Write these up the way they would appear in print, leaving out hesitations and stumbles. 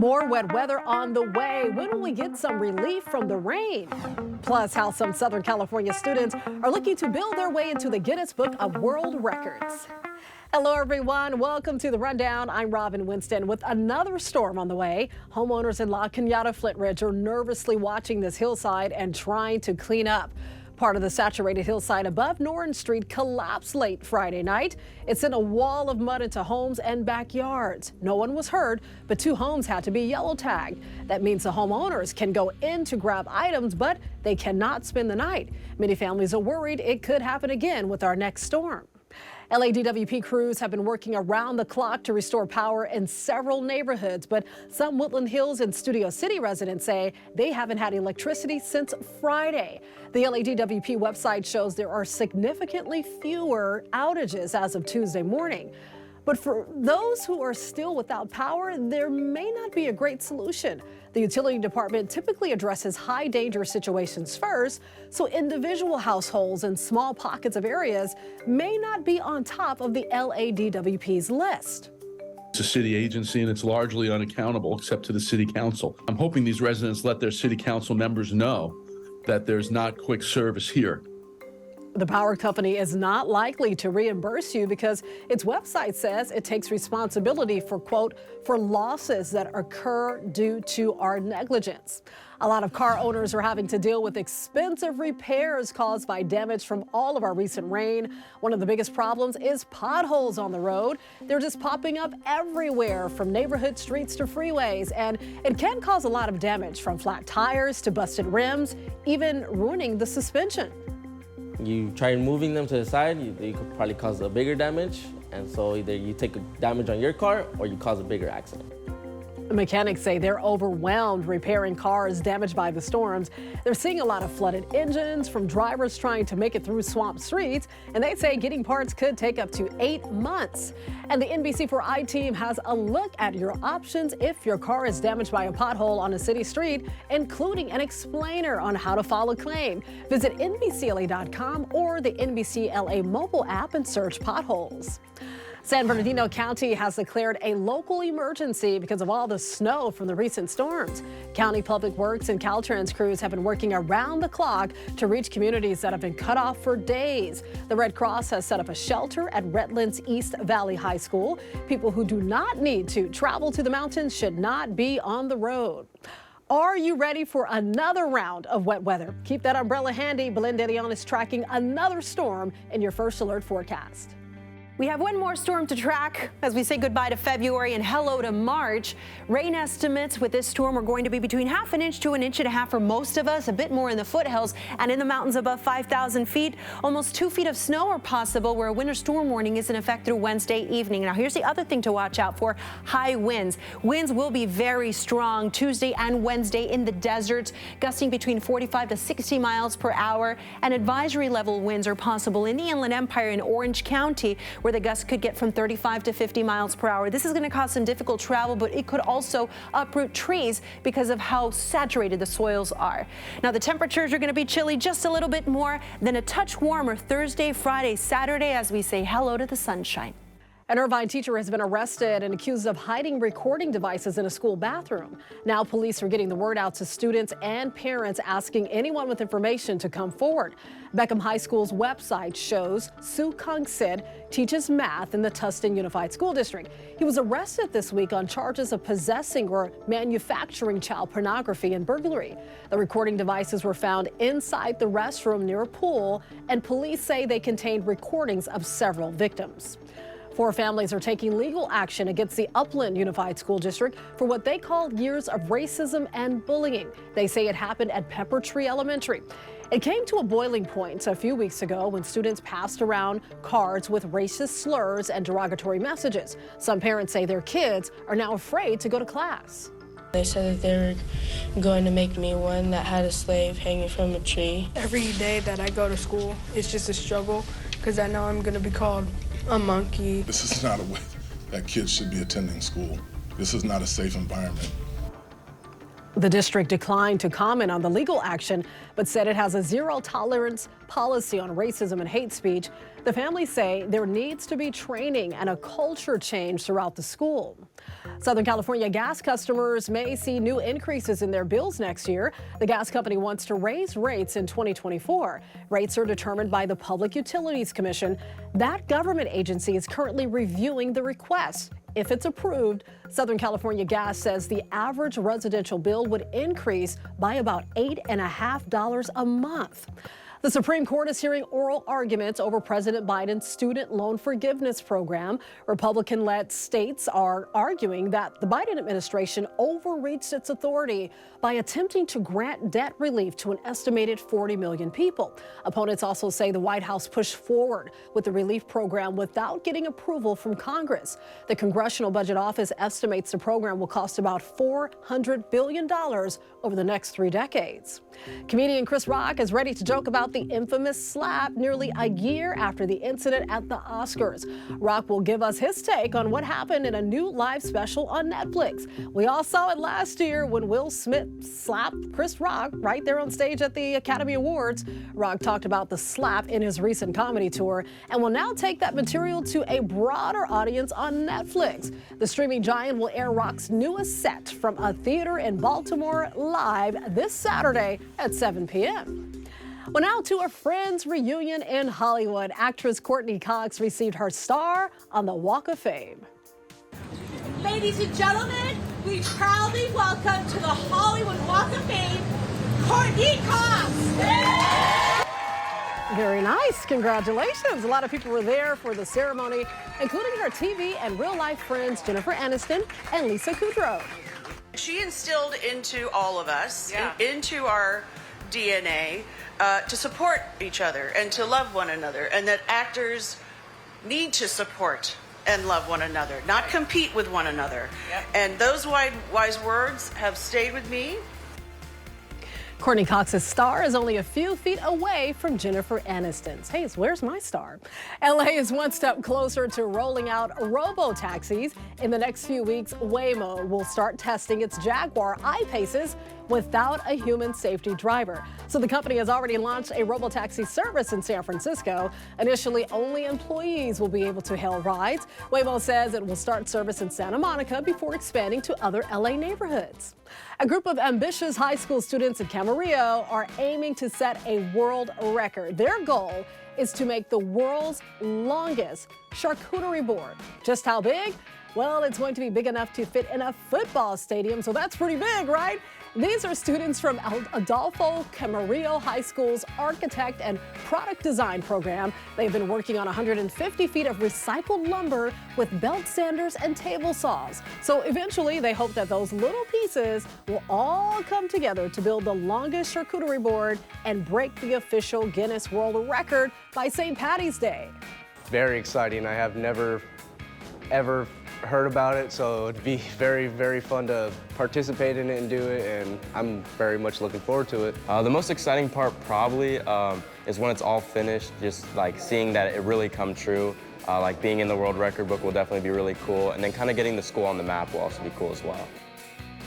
More wet weather on the way. When will we get some relief from the rain? Plus, how some Southern California students are looking to build their way into the Guinness Book of World Records. Hello, everyone. Welcome to The Rundown. I'm Robin Winston with another storm on the way. Homeowners in La Cañada, Flint Ridge are nervously watching this hillside and trying to clean up. Part of the saturated hillside above Norton Street collapsed late Friday night. It sent a wall of mud into homes and backyards. No one was hurt, but 2 homes had to be yellow tagged. That means the homeowners can go in to grab items, but they cannot spend the night. Many families are worried it could happen again with our next storm. LADWP crews have been working around the clock to restore power in several neighborhoods, but some Woodland Hills and Studio City residents say they haven't had electricity since Friday. The LADWP website shows there are significantly fewer outages as of Tuesday morning. But for those who are still without power, there may not be a great solution. The utility department typically addresses high danger situations first, so individual households in small pockets of areas may not be on top of the LADWP's list. It's a city agency and it's largely unaccountable except to the city council. I'm hoping these residents let their city council members know that there's not quick service here. The power company is not likely to reimburse you because its website says it takes responsibility for, quote, for losses that occur due to our negligence. A lot of car owners are having to deal with expensive repairs caused by damage from all of our recent rain. One of the biggest problems is potholes on the road. They're just popping up everywhere from neighborhood streets to freeways, and it can cause a lot of damage from flat tires to busted rims, even ruining the suspension. You try moving them to the side, you could probably cause a bigger damage. And so either you take damage on your car or you cause a bigger accident. Mechanics say they're overwhelmed repairing cars damaged by the storms. They're seeing a lot of flooded engines from drivers trying to make it through swamp streets, and they say getting parts could take up to 8 months. And the NBC4i team has a look at your options if your car is damaged by a pothole on a city street, including an explainer on how to file a claim. Visit NBCLA.com or the NBCLA mobile app and search potholes. San Bernardino County has declared a local emergency because of all the snow from the recent storms. County Public Works and Caltrans crews have been working around the clock to reach communities that have been cut off for days. The Red Cross has set up a shelter at Redlands East Valley High School. People who do not need to travel to the mountains should not be on the road. Are you ready for another round of wet weather? Keep that umbrella handy. Belen De Leon is tracking another storm in your first alert forecast. We have one more storm to track as we say goodbye to February and hello to March. Rain estimates with this storm are going to be between 1/2 inch to 1.5 inches for most of us, a bit more in the foothills and in the mountains above 5,000 feet. Almost 2 feet of snow are possible where a winter storm warning is in effect through Wednesday evening. Now here's the other thing to watch out for: high winds. Winds will be very strong Tuesday and Wednesday in the deserts, gusting between 45 to 60 miles per hour. And advisory level winds are possible in the Inland Empire in Orange County, where the gusts could get from 35 to 50 miles per hour. This is going to cause some difficult travel, but it could also uproot trees because of how saturated the soils are. Now the temperatures are going to be chilly just a little bit more, then a touch warmer Thursday, Friday, Saturday as we say hello to the sunshine. An Irvine teacher has been arrested and accused of hiding recording devices in a school bathroom. Now police are getting the word out to students and parents, asking anyone with information to come forward. Beckham High School's website shows Sue Kung Sid teaches math in the Tustin Unified School District. He was arrested this week on charges of possessing or manufacturing child pornography and burglary. The recording devices were found inside the restroom near a pool, and police say they contained recordings of several victims. 4 families are taking legal action against the Upland Unified School District for what they call years of racism and bullying. They say it happened at Pepper Tree Elementary. It came to a boiling point a few weeks ago when students passed around cards with racist slurs and derogatory messages. Some parents say their kids are now afraid to go to class. They said that they were going to make me one that had a slave hanging from a tree. Every day that I go to school, it's just a struggle because I know I'm going to be called a monkey. This is not a way that kids should be attending school. This is not a safe environment. The district declined to comment on the legal action, but said it has a zero-tolerance policy on racism and hate speech. The families say there needs to be training and a culture change throughout the school. Southern California gas customers may see new increases in their bills next year. The gas company wants to raise rates in 2024. Rates are determined by the Public Utilities Commission. That government agency is currently reviewing the request. If it's approved, Southern California Gas says the average residential bill would increase by about $8.50 a month. The Supreme Court is hearing oral arguments over President Biden's student loan forgiveness program. Republican-led states are arguing that the Biden administration overreached its authority by attempting to grant debt relief to an estimated 40 million people. Opponents also say the White House pushed forward with the relief program without getting approval from Congress. The Congressional Budget Office estimates the program will cost about $400 billion over the next 3 decades. Comedian Chris Rock is ready to joke about the infamous slap nearly a year after the incident at the Oscars. Rock will give us his take on what happened in a new live special on Netflix. We all saw it last year when Will Smith slapped Chris Rock right there on stage at the Academy Awards. Rock talked about the slap in his recent comedy tour and will now take that material to a broader audience on Netflix. The streaming giant will air Rock's newest set from a theater in Baltimore live this Saturday at 7 p.m. Well, now to a Friends reunion in Hollywood. Actress Courtney Cox received her star on the Walk of Fame. Ladies and gentlemen, we proudly welcome to the Hollywood Walk of Fame, Courtney Cox. Very nice. Congratulations. A lot of people were there for the ceremony, including her TV and real-life friends Jennifer Aniston and Lisa Kudrow. She instilled into all of us, into our DNA, to support each other and to love one another, and that actors need to support and love one another, not compete with one another. And those wise words have stayed with me. Courtney Cox's star is only a few feet away from Jennifer Aniston's. Hey, where's my star? LA is one step closer to rolling out robo-taxis. In the next few weeks, Waymo will start testing its Jaguar I-Paces without a human safety driver. So the company has already launched a robo-taxi service in San Francisco. Initially, only employees will be able to hail rides. Waymo says it will start service in Santa Monica before expanding to other LA neighborhoods. A group of ambitious high school students in Camarillo are aiming to set a world record. Their goal is to make the world's longest charcuterie board. Just how big? Well, it's going to be big enough to fit in a football stadium, so that's pretty big, right? These are students from Adolfo Camarillo High School's Architect and Product Design program. They've been working on 150 feet of recycled lumber with belt sanders and table saws. So eventually, they hope that those little pieces will all come together to build the longest charcuterie board and break the official Guinness World Record by St. Paddy's Day. Very exciting. I have never, ever heard about it, so it'd be very, very fun to participate in it and do it, and I'm very much looking forward to it. The most exciting part probably is when it's all finished, just like seeing that it really come true. Like being in the world record book will definitely be really cool, and then kind of getting the school on the map will also be cool as well.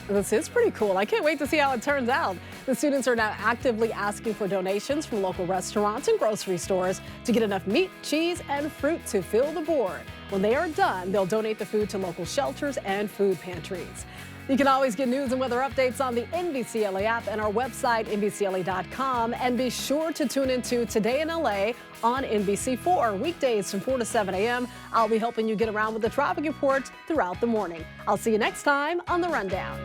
This is pretty cool. I can't wait to see how it turns out. The students are now actively asking for donations from local restaurants and grocery stores to get enough meat, cheese, and fruit to fill the board. When they are done, they'll donate the food to local shelters and food pantries. You can always get news and weather updates on the NBCLA app and our website, NBCLA.com. And be sure to tune into Today in LA on NBC4, weekdays from 4 to 7 a.m. I'll be helping you get around with the traffic reports throughout the morning. I'll see you next time on The Rundown.